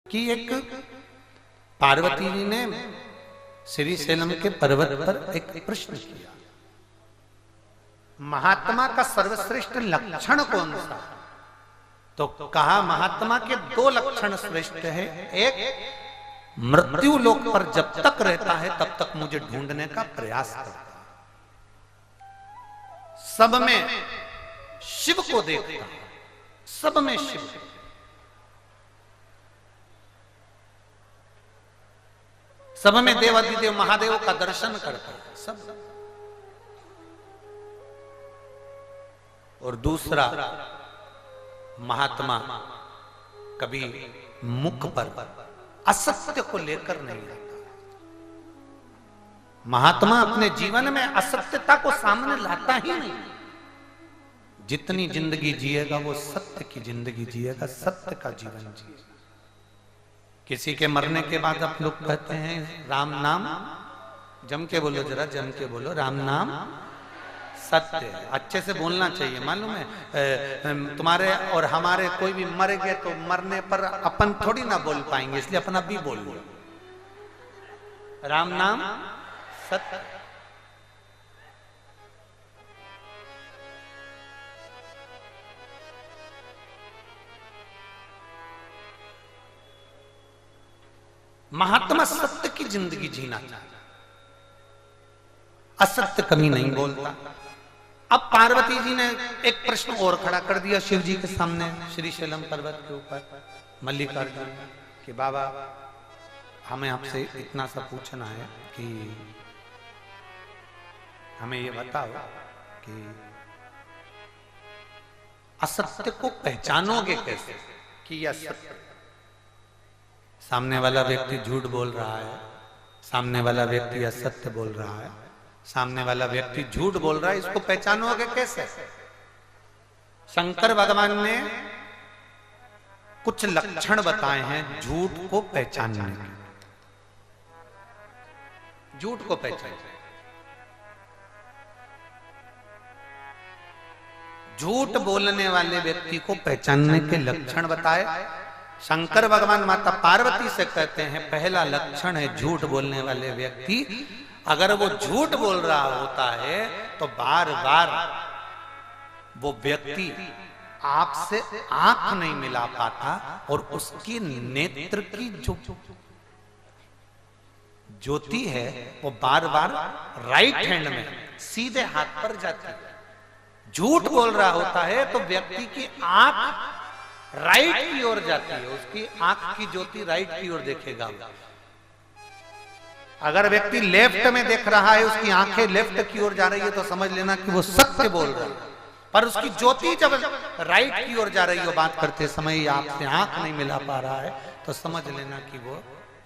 कि एक पार्वती जी ने श्री शैलम के पर्वत पर एक प्रश्न किया, महात्मा का सर्वश्रेष्ठ लक्षण कौन सा? तो कहा महात्मा के दो लक्षण श्रेष्ठ है। एक, मृत्यु लोक पर जब तक रहता है तब तक मुझे ढूंढने का प्रयास करता है, सब में शिव को देखता है, सब में शिव, सब में देवाधिदेव महादेव का दर्शन करता है सब। और दूसरा, महात्मा कभी मुख पर असत्य को लेकर नहीं आता। महात्मा अपने जीवन में असत्यता को सामने लाता ही नहीं। जितनी जिंदगी जिएगा वो सत्य की जिंदगी जिएगा, सत्य का जीवन जिएगा। किसी के मरने के बाद आप लोग कहते हैं राम नाम, जम के बोलो, जरा जम के बोलो, राम नाम सत्य है। अच्छे से बोलना चाहिए, मालूम है तुम्हारे और हमारे कोई भी मर गए तो मरने पर अपन थोड़ी ना बोल पाएंगे, इसलिए अपन अभी बोल लो राम नाम सत्य। महात्मा सत्य की जिंदगी जीना चाहता, असत्य कभी नहीं बोलता। अब पार्वती जी ने एक प्रश्न और खड़ा कर दिया शिव जी के सामने, श्री शैलम पर्वत के ऊपर मल्लिकार्जुन कि बाबा हमें आपसे इतना सा पूछना है कि हमें ये बताओ कि असत्य को पहचानोगे कैसे कि यह सत्य? सामने वाला व्यक्ति झूठ बोल रहा है, सामने वाला व्यक्ति असत्य बोल रहा है, सामने वाला व्यक्ति झूठ बोल रहा है, इसको पहचानोगे कैसे? शंकर भगवान ने कुछ लक्षण बताए हैं झूठ को पहचानने के। झूठ को पहचानने, झूठ बोलने वाले व्यक्ति को पहचानने के लक्षण बताए। शंकर भगवान माता पार्वती से कहते हैं पहला लक्षण है झूठ बोलने वाले व्यक्ति, अगर वो झूठ बोल रहा होता है तो बार बार वो व्यक्ति आपसे आंख नहीं मिला पाता और उसकी नेत्र की जो ज्योति है वो बार बार राइट हैंड में सीधे हाथ पर जाती है। झूठ बोल रहा होता है तो व्यक्ति की आंख राइट की ओर जाती है, उसकी आंख की ज्योति राइट की ओर देखेगा। अगर व्यक्ति लेफ्ट में देख रहा है, उसकी आंखें लेफ्ट की ओर जा रही है तो समझ लेना कि वो सत्य बोल रहा है। पर उसकी ज्योति जब राइट की ओर जा रही हो बात करते समय, आपसे आंख नहीं मिला पा रहा है तो समझ लेना कि वो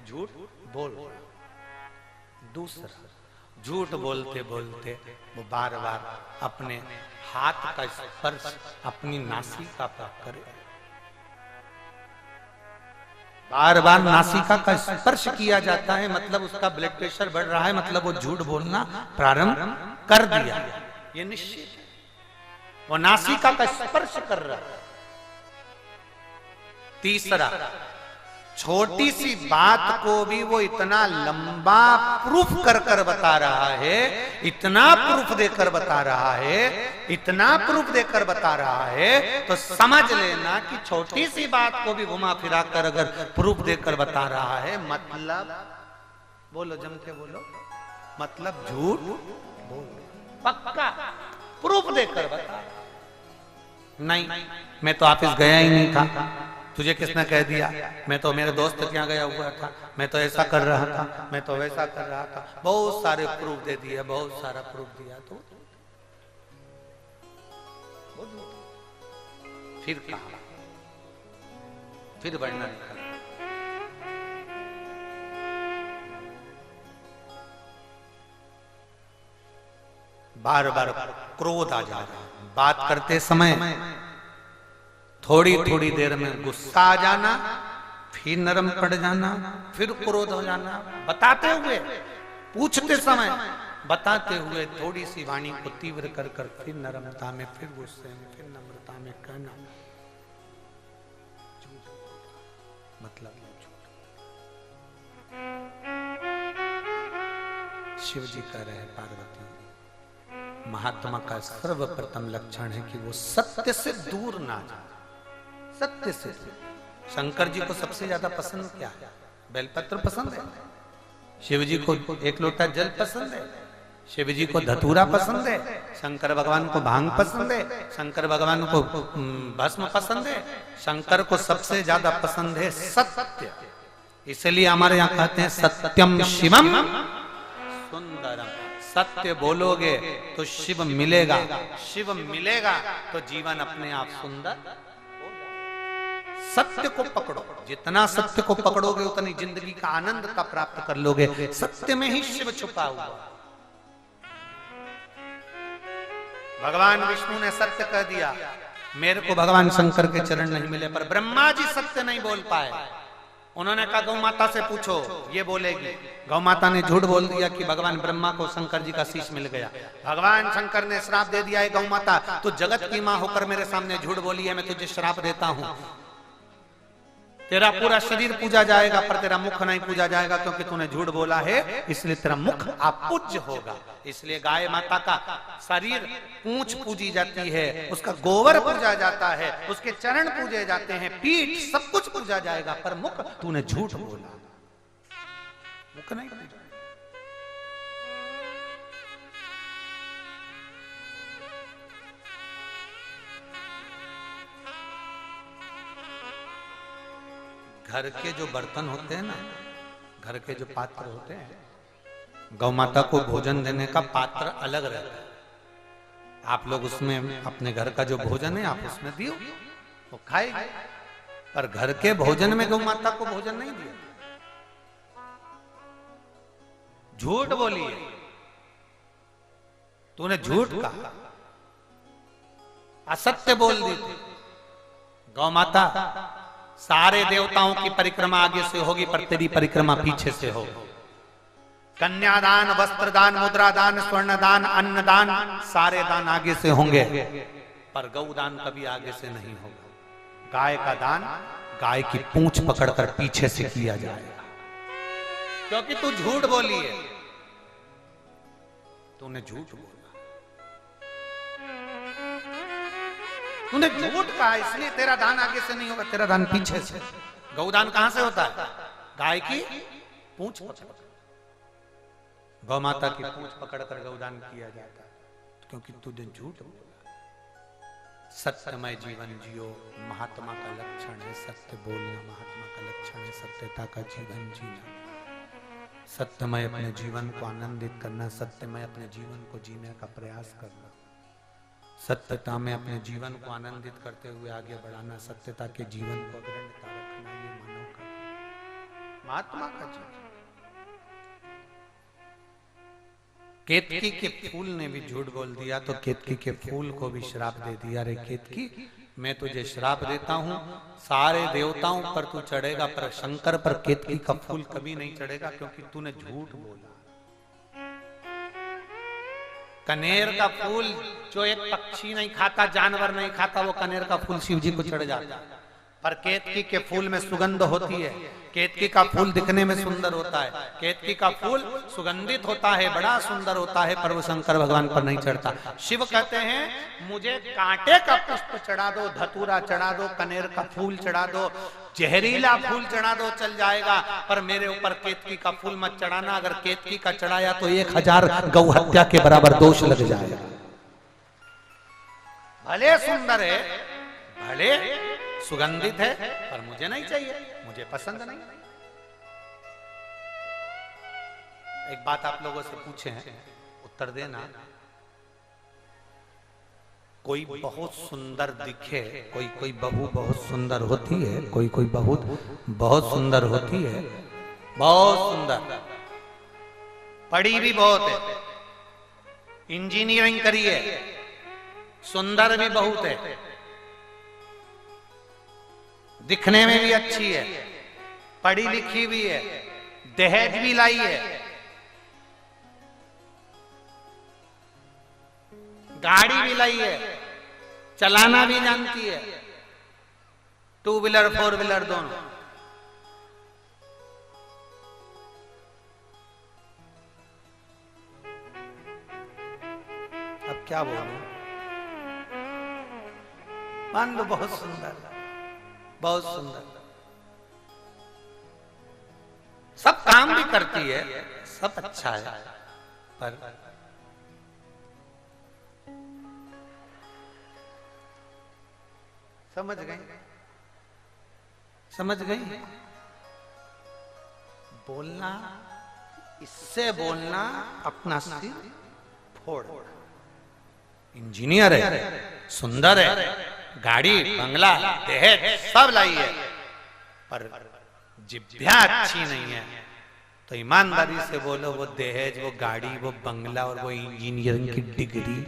झूठ बोल रहा है। दूसरा, झूठ बोलते बोलते वो बार बार अपने हाथ का स्पर्श अपनी नासिका पर करे, बार बार नासिका का स्पर्श किया जाता है, मतलब उसका ब्लड प्रेशर बढ़ रहा है, मतलब वो झूठ बोलना प्रारंभ कर दिया, ये निश्चित है। वो नासिका का स्पर्श कर रहा है। तीसरा, छोटी सी बात को भी वो इतना लंबा प्रूफ कर कर बता रहा है, इतना प्रूफ देकर बता रहा है, इतना प्रूफ देकर बता रहा है तो समझ लेना कि छोटी सी बात को भी घुमा फिरा कर अगर प्रूफ देकर बता रहा है, मतलब बोलो जम के बोलो, मतलब झूठ बोल, पक्का प्रूफ देकर बता। नहीं मैं तो ऑफिस गया ही नहीं था, तुझे किसने कह दिया? मैं तो मेरे दोस्त के यहाँ गया हुआ था, मैं तो ऐसा कर रहा था, मैं तो वैसा कर रहा था, बहुत सारे प्रूफ दे दिए, बहुत सारा प्रूफ दिया, तो फिर कहा, फिर वर्णन कर, बार बार क्रोध आ जा रहा, बात करते समय थोड़ी थोड़ी देर में गुस्सा आ जाना, फिर नरम पड़ जाना, फिर क्रोध हो जाना, बताते हुए, पूछते समय बताते हुए थोड़ी सी वाणी को तीव्र कर कर फिर नरमता में, फिर गुस्से में, फिर नम्रता में कहना। मतलब ये झूठ। शिव जी कह रहे हैं पार्वती, महात्मा का सर्वप्रथम लक्षण है कि वो सत्य से दूर ना जाए। सत्य से दूर। शंकर जी को सबसे ज्यादा पसंद क्या है? बेलपत्र पसंद है। शिव जी को एक लोटा जल पसंद है। शिव जी को धतूरा पसंद है। शंकर भगवान को भांग पसंद है। शंकर भगवान को भस्म पसंद है। शंकर को सबसे ज्यादा पसंद है सत्य। इसलिए हमारे यहाँ कहते हैं सत्यम शिवम सुंदरम। सत्य बोलोगे तो शिव मिलेगा, शिव मिलेगा तो जीवन अपने आप सुंदर। सत्य को पकड़ो, जितना सत्य को पकड़ोगे उतनी जिंदगी का आनंद का प्राप्त कर लोगे। सत्य में ही शिव छुपा हुआ। भगवान विष्णु ने सत्य कह दिया, मेरे को भगवान शंकर के चरण नहीं मिले, पर ब्रह्मा जी सत्य नहीं बोल पाए। उन्होंने कहा गौ माता से पूछो, ये बोलेगी। गौ माता ने झूठ बोल दिया कि भगवान ब्रह्मा को शंकर जी का शीश मिल गया। भगवान शंकर ने श्राप दे दिया है, गौ माता तू जगत की मां होकर मेरे सामने झूठ बोली है, मैं तुझे श्राप देता हूं। तेरा पूरा शरीर पूजा जाएगा पर तेरा मुख नहीं पूजा जाएगा, क्योंकि तूने झूठ बोला है, इसलिए तेरा मुख अपूज्य होगा। इसलिए गाय माता का शरीर पूंछ पूजी जाती है, उसका गोबर पूजा जाता है, उसके चरण पूजे जाते हैं, पीठ सब कुछ पूजा जाएगा, पर मुख तूने झूठ बोला, मुख नहीं पूजा। घर के जो बर्तन होते हैं ना, घर के जो पात्र होते हैं, गौ माता को भोजन देने का पात्र अलग रहता है। आप लोग उसमें अपने घर का जो भोजन है आप उसमें दियो, वो खाएगी। पर घर के भोजन में गौ माता को भोजन नहीं दिया। झूठ बोली है तूने, झूठ कहा, असत्य बोल दी। गौ माता सारे देवताओं की परिक्रमा आगे से होगी, पर तेरी परिक्रमा पीछे से होगी। कन्यादान, वस्त्रदान, मुद्रादान, स्वर्णदान, अन्नदान, सारे दान आगे से होंगे, पर गौदान कभी आगे से नहीं होगा। गाय का दान गाय की पूंछ पकड़कर पीछे से किया जाएगा, क्योंकि तू झूठ बोली है। तूने झूठ बोला, तूने झूठ कहा, इसलिए तेरा दान आगे से नहीं होगा, तेरा दान पीछे से। गौदान कहां से होता है? गाय की पूंछ पकड़, गौ माता की पूंछ पकड़कर गौदान किया जाता है, क्योंकि तूने झूठ बोला। सत्यमय जीवन जियो, महात्मा का लक्षण है सत्य बोलना। महात्मा का लक्षण है सत्यता का जीवन जीना। सत्यमय अपने जीवन को आनंदित करना, सत्यमय अपने जीवन को जीने का प्रयास करना, सत्यता में अपने जीवन को आनंदित करते हुए आगे बढ़ाना, सत्यता के जीवन को अग्रण्यता रखना, ये मानव का, महात्मा का जीवन। केतकी के फूल ने भी झूठ बोल दिया तो केतकी के फूल को भी श्राप दे दिया। रे केतकी, मैं तुझे श्राप देता हूं, सारे देवताओं पर तू चढ़ेगा पर शंकर पर केतकी का फूल कभी नहीं चढ़ेगा, क्योंकि तूने झूठ बोला। कनेर का फूल जो एक पक्षी नहीं खाता, जानवर नहीं खाता, वो कनेर का फूल शिव जी को चढ़ जाता है। पर केतकी के फूल में सुगंध होती है। केतकी का फूल दिखने में सुंदर होता है, केतकी का फूल सुगंधित होता है, बड़ा सुंदर होता है, पर वो शंकर भगवान पर नहीं चढ़ता। शिव कहते हैं मुझे कांटे का पुष्प चढ़ा दो, धतूरा चढ़ा दो, कनेर का फूल चढ़ा दो, जहरीला फूल चढ़ा दो, चल जाएगा, पर मेरे ऊपर केतकी का फूल मत चढ़ाना। अगर केतकी का चढ़ाया तो 1000 गौ हत्या के बराबर दोष लग जाएगा। भले सुंदर है, भले सुगंधित है, पर मुझे नहीं चाहिए, मुझे पसंद नहीं। एक बात आप लोगों से पूछे हैं, उत्तर देना। कोई बहुत सुंदर दिखे, कोई बहू बहुत सुंदर होती है, कोई बहू बहुत सुंदर होती है, बहुत सुंदर, पढ़ी भी बहुत है, इंजीनियरिंग करी है, सुंदर भी बहुत है, दिखने में भी अच्छी है, पढ़ी लिखी भी है, दहेज भी लाई है, गाड़ी भी लाई है, चलाना भी जानती है, 2 व्हीलर 4 व्हीलर दोनों, क्या बोलूं। मान लो बहुत सुंदर, बहुत सुंदर, सब काम भी करती है, सब अच्छा है, पर समझ गई, समझ गई। बोलना, इससे बोलना अपना सिर फोड़। इंजीनियर है, सुंदर है, गाड़ी बंगला दहेज सब लाई है, पर जिभ्या अच्छी नहीं है, तो ईमानदारी से बोलो वो दहेज, वो गाड़ी, वो बंगला और वो इंजीनियरिंग की डिग्री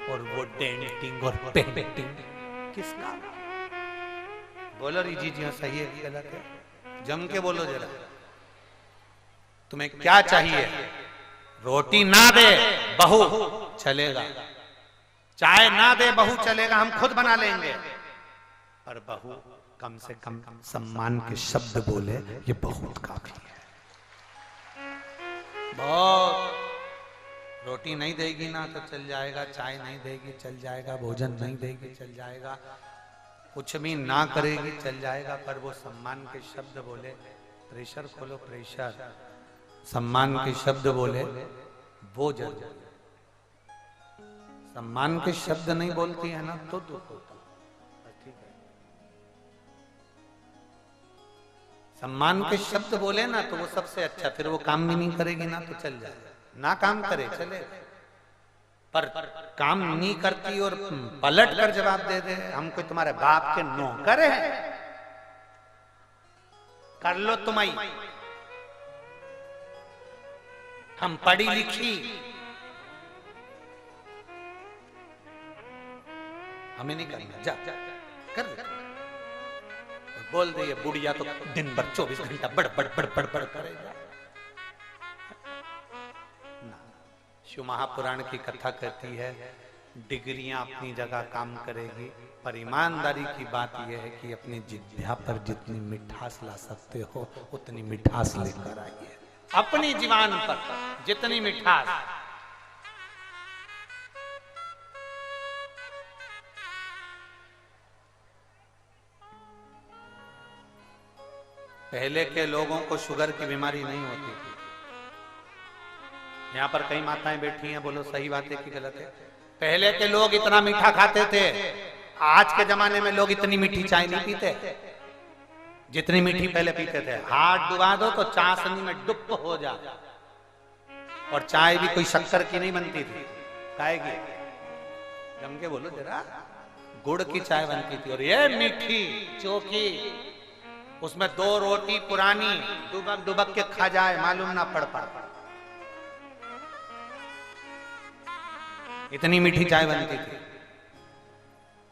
और वो डेंटिंग और पेंटिंग किसका? बोलो रीजी जी, सही है कि गलत है? जम के बोलो जरा। तुम्हें क्या चाहिए? रोटी ना दे बहू चलेगा, चाय ना दे बहू चलेगा, हम खुद बना लेंगे, पर बहू कम से कम सम्मान के शब्द बोले, ये बहुत काफी है। बहुत रोटी नहीं देगी ना तो चल जाएगा, चाय नहीं देगी चल जाएगा, भोजन नहीं देगी चल जाएगा, कुछ भी ना करेगी चल जाएगा, पर वो सम्मान के शब्द बोले, प्रेशर खोलो प्रेशर, सम्मान के शब्द बोले वो जरूर। सम्मान के शब्द नहीं बोलती है ना तो दुख होता, ठीक है। सम्मान के शब्द बोले ना तो वो सबसे अच्छा, फिर वो काम भी नहीं करेगी ना तो चल जाए, ना काम करे चले, पर काम नहीं करती और पलट कर जवाब दे दे, हम कोई तुम्हारे बाप के नौकर हैं, कर लो तुम्हारी, हम पढ़ी लिखी, हमें नहीं करना, जा कर दे। बोल दे ये बुढ़िया तो दिन भर 24 घंटा बड़ बड़ बड़ बड़ बड़ करेगा। शिव महापुराण की कथा कहती है, डिग्रियां अपनी जगह काम करेगी, पर ईमानदारी की बात यह है कि अपनी जिह्वा पर जितनी मिठास ला सकते हो उतनी मिठास लेकर आइए, अपनी जीवन पर जितनी मिठास। पहले के लोगों को शुगर की बीमारी नहीं होती थी। यहाँ पर कई माताएं बैठी हैं, बोलो सही बात है कि गलत है? पहले के लोग इतना मीठा खाते थे, आज के जमाने में लोग इतनी मीठी चाय नहीं पीते जितनी मीठी पहले पीते थे। हाथ डुबा दो तो चाशनी में डुब हो जा, और चाय भी कोई शक्कर की नहीं बनती थी, काहे की? जम के बोलो जरा, गुड़ की चाय बनती थी, और ये मीठी चोखी, उसमें 2 रोटी पुरानी डुबक डुबक के खा जाए मालूम ना पड़ पड़, इतनी मीठी चाय बनती थी।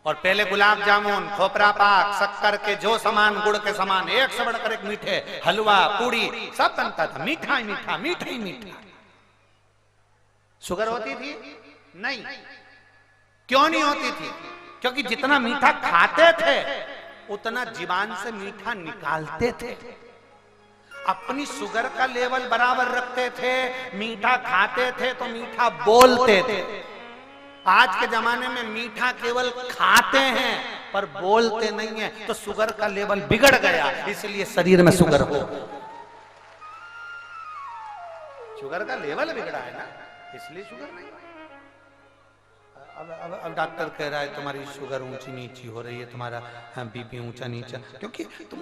और पहले गुलाब जामुन, खोपरा पाक, शक्कर के जो सामान, गुड़ के सामान, एक से बढ़कर एक मीठे, हलवा पूड़ी सब बनता था, मीठा ही मीठा, मीठा ही मीठा। शुगर होती थी? नहीं। क्यों नहीं होती थी? क्योंकि जितना मीठा खाते थे उतना जीवान से मीठा निकालते थे, अपनी शुगर का लेवल बराबर रखते थे, मीठा खाते थे तो मीठा बोलते थे। आज के जमाने में मीठा केवल खाते हैं पर बोलते नहीं है, तो शुगर का लेवल बिगड़ गया, इसलिए शरीर में शुगर हो, शुगर का लेवल बिगड़ा है ना, इसलिए शुगर नहीं। अब डॉक्टर कह रहा है तुम्हारी शुगर ऊंची नीची हो रही है, तुम्हारा बीपी ऊंचा नीचा, क्योंकि तुम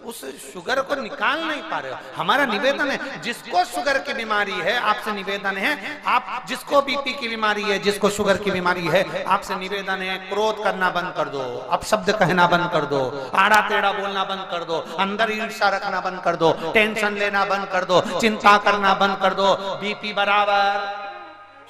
उस शुगर को निकाल नहीं पा रहे हो। हमारा निवेदन है, जिसको शुगर की बीमारी है आपसे निवेदन है, आप जिसको बीपी की बीमारी है, जिसको शुगर की बीमारी है, आपसे निवेदन है, क्रोध करना बंद कर दो, अपशब्द कहना बंद कर दो, आड़ा टेढ़ा बोलना बंद कर दो, अंदर ईर्ष्या रखना बंद कर दो, टेंशन लेना बंद कर दो, चिंता करना बंद कर दो। बीपी बराबर,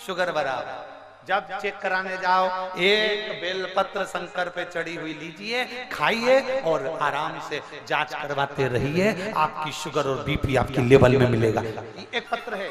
शुगर बराबर। जब चेक कराने जाओ, एक बेलपत्र शंकर पे चढ़ी हुई लीजिए, खाइए और आराम से जांच करवाते रहिए, आपकी शुगर और बीपी आपकी लेवल में मिलेगा। एक पत्र है,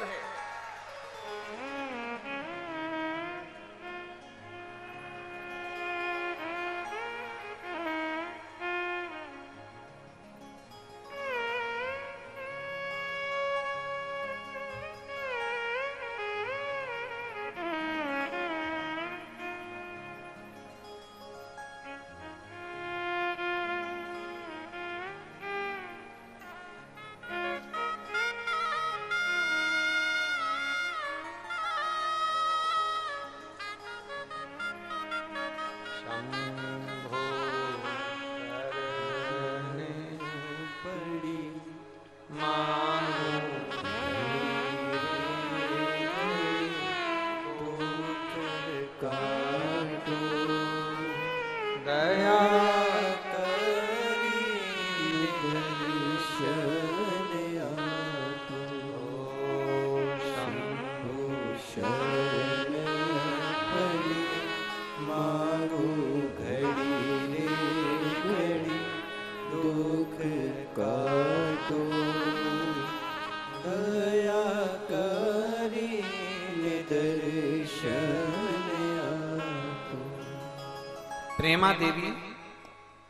प्रेमा देवी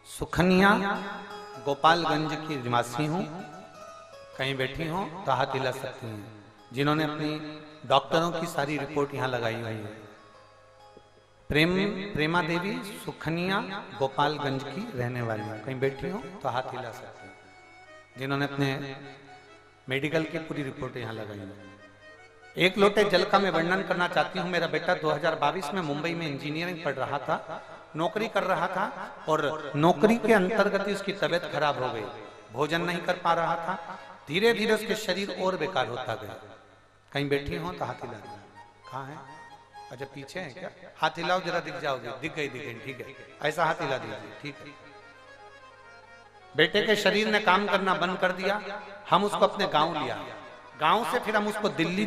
सुखनिया गोपालगंज की निवासी हूँ, कहीं बैठी हो तो हाथ हिला सकती हैं, जिन्होंने अपनी डॉक्टरों की सारी रिपोर्ट यहाँ लगाई हुई है। प्रेमा देवी सुखनिया गोपालगंज की रहने वाली, कहीं बैठी हो तो हाथ हिला सकती हैं, जिन्होंने अपने मेडिकल की पूरी रिपोर्ट यहाँ लगाई है। एक लोटे जल का मैं वर्णन करना चाहती हूँ। मेरा बेटा 2022 में मुंबई में इंजीनियरिंग पढ़ रहा था, नौकरी कर रहा था, और नौकरी के अंतर्गत उसकी तबीयत खराब हो गई, भोजन नहीं कर पा रहा था, धीरे धीरे उसके शरीर और बेकार होता गया। कहीं बैठी हो तो हाथ हिला। कहाँ है? अच्छा पीछे है क्या? हाथ हिलाओ जरा, दिख जाओगे। दिख गई, ठीक है, ऐसा हाथ हिला दीजिए, ठीक है। बेटे के शरीर ने काम करना बंद कर दिया, हम उसको अपने गांव लिया, गांव से फिर हम उसको दिल्ली